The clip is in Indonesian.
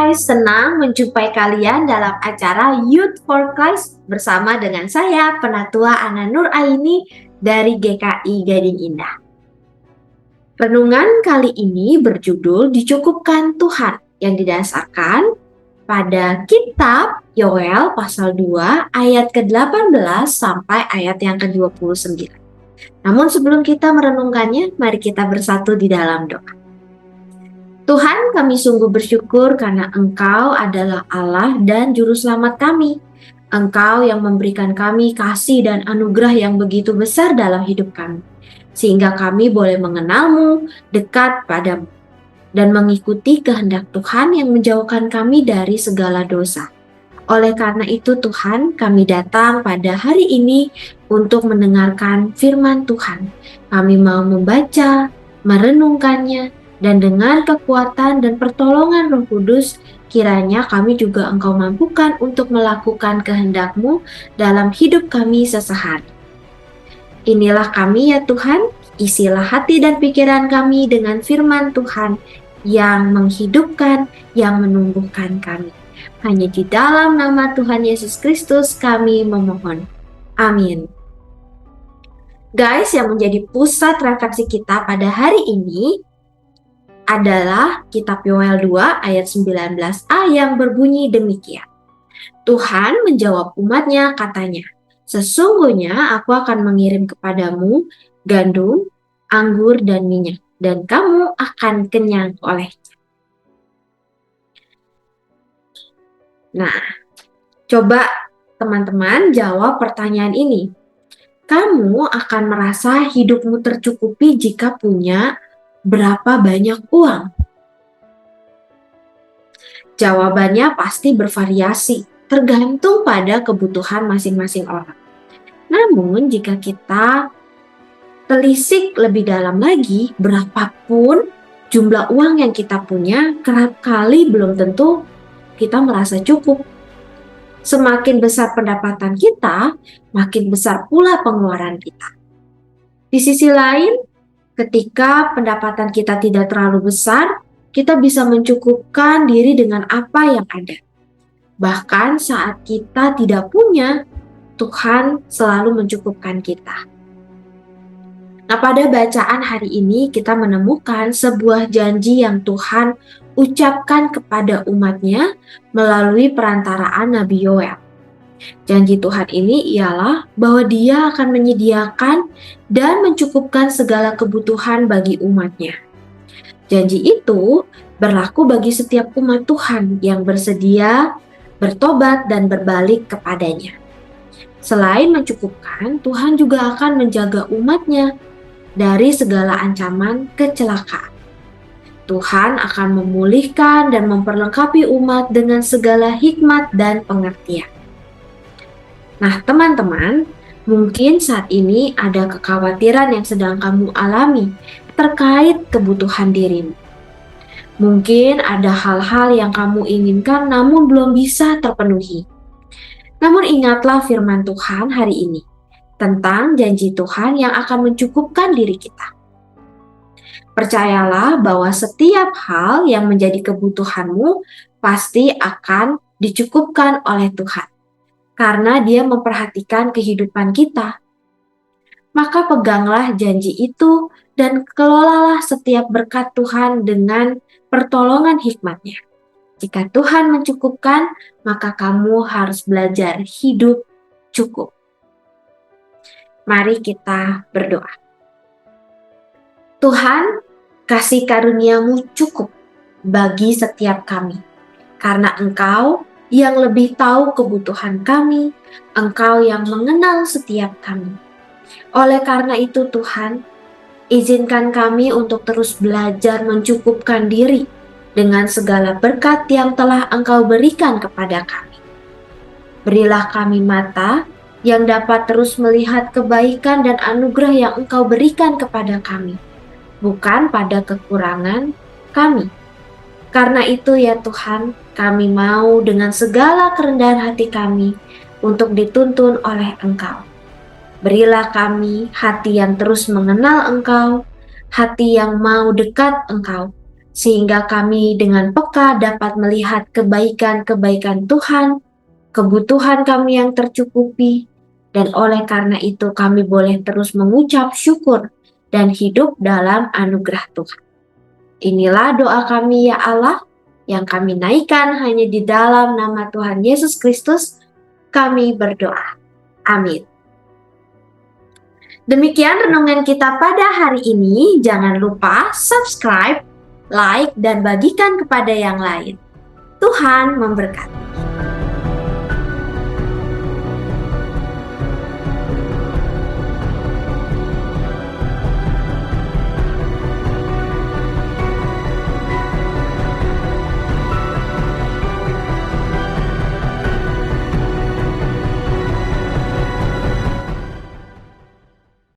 guys, senang menjumpai kalian dalam acara Youth for Christ bersama dengan saya, Penatua Ana Nur Aini dari GKI Gading Indah. Renungan kali ini berjudul Dicukupkan Tuhan yang didasarkan pada kitab Yoel pasal 2 ayat ke-18 sampai ayat yang ke-29. Namun sebelum kita merenungkannya, mari kita bersatu di dalam doa. Tuhan, kami sungguh bersyukur karena Engkau adalah Allah dan Juru Selamat kami. Engkau yang memberikan kami kasih dan anugerah yang begitu besar dalam hidup kami, sehingga kami boleh mengenal-Mu, dekat padamu, dan mengikuti kehendak Tuhan yang menjauhkan kami dari segala dosa. Oleh karena itu Tuhan, kami datang pada hari ini untuk mendengarkan firman Tuhan. Kami mau membaca, merenungkannya, dan dengan kekuatan dan pertolongan Roh Kudus, kiranya kami juga Engkau mampukan untuk melakukan kehendak-Mu dalam hidup kami sesehari. Inilah kami ya Tuhan, isilah hati dan pikiran kami dengan firman Tuhan yang menghidupkan, yang menumbuhkan kami. Hanya di dalam nama Tuhan Yesus Kristus kami memohon. Amin. Guys, yang menjadi pusat refleksi kita pada hari ini adalah kitab Yoel 2 ayat 19a yang berbunyi demikian. Tuhan menjawab umatnya katanya, sesungguhnya aku akan mengirim kepadamu gandum, anggur, dan minyak, dan kamu akan kenyang olehnya. Nah, coba teman-teman jawab pertanyaan ini. Kamu akan merasa hidupmu tercukupi jika punya berapa banyak uang? Jawabannya pasti bervariasi, tergantung pada kebutuhan masing-masing orang. Namun, jika kita telisik lebih dalam lagi, berapapun jumlah uang yang kita punya, kerap kali belum tentu kita merasa cukup. Semakin besar pendapatan kita, makin besar pula pengeluaran kita. Di sisi lain, ketika pendapatan kita tidak terlalu besar, kita bisa mencukupkan diri dengan apa yang ada. Bahkan saat kita tidak punya, Tuhan selalu mencukupkan kita. Nah, pada bacaan hari ini kita menemukan sebuah janji yang Tuhan ucapkan kepada umatnya melalui perantaraan Nabi Yoel. Janji Tuhan ini ialah bahwa Dia akan menyediakan dan mencukupkan segala kebutuhan bagi umatnya. Janji itu berlaku bagi setiap umat Tuhan yang bersedia bertobat dan berbalik kepadanya. Selain mencukupkan, Tuhan juga akan menjaga umatnya dari segala ancaman kecelakaan. Tuhan akan memulihkan dan memperlengkapi umat dengan segala hikmat dan pengertian. Nah, teman-teman, mungkin saat ini ada kekhawatiran yang sedang kamu alami terkait kebutuhan dirimu. Mungkin ada hal-hal yang kamu inginkan namun belum bisa terpenuhi. Namun ingatlah firman Tuhan hari ini tentang janji Tuhan yang akan mencukupkan diri kita. Percayalah bahwa setiap hal yang menjadi kebutuhanmu pasti akan dicukupkan oleh Tuhan, karena Dia memperhatikan kehidupan kita. Maka peganglah janji itu dan kelolalah setiap berkat Tuhan dengan pertolongan hikmat-Nya. Jika Tuhan mencukupkan, maka kamu harus belajar hidup cukup. Mari kita berdoa. Tuhan, kasih karunia-Mu cukup bagi setiap kami, karena Engkau yang lebih tahu kebutuhan kami, Engkau yang mengenal setiap kami. Oleh karena itu Tuhan, izinkan kami untuk terus belajar mencukupkan diri dengan segala berkat yang telah Engkau berikan kepada kami. Berilah kami mata yang dapat terus melihat kebaikan dan anugerah yang Engkau berikan kepada kami, bukan pada kekurangan kami. Karena itu ya Tuhan, kami mau dengan segala kerendahan hati kami untuk dituntun oleh Engkau. Berilah kami hati yang terus mengenal Engkau, hati yang mau dekat Engkau, sehingga kami dengan peka dapat melihat kebaikan-kebaikan Tuhan, kebutuhan kami yang tercukupi, dan oleh karena itu kami boleh terus mengucap syukur dan hidup dalam anugerah Tuhan. Inilah doa kami ya Allah, yang kami naikkan hanya di dalam nama Tuhan Yesus Kristus, kami berdoa. Amin. Demikian renungan kita pada hari ini. Jangan lupa subscribe, like, dan bagikan kepada yang lain. Tuhan memberkati.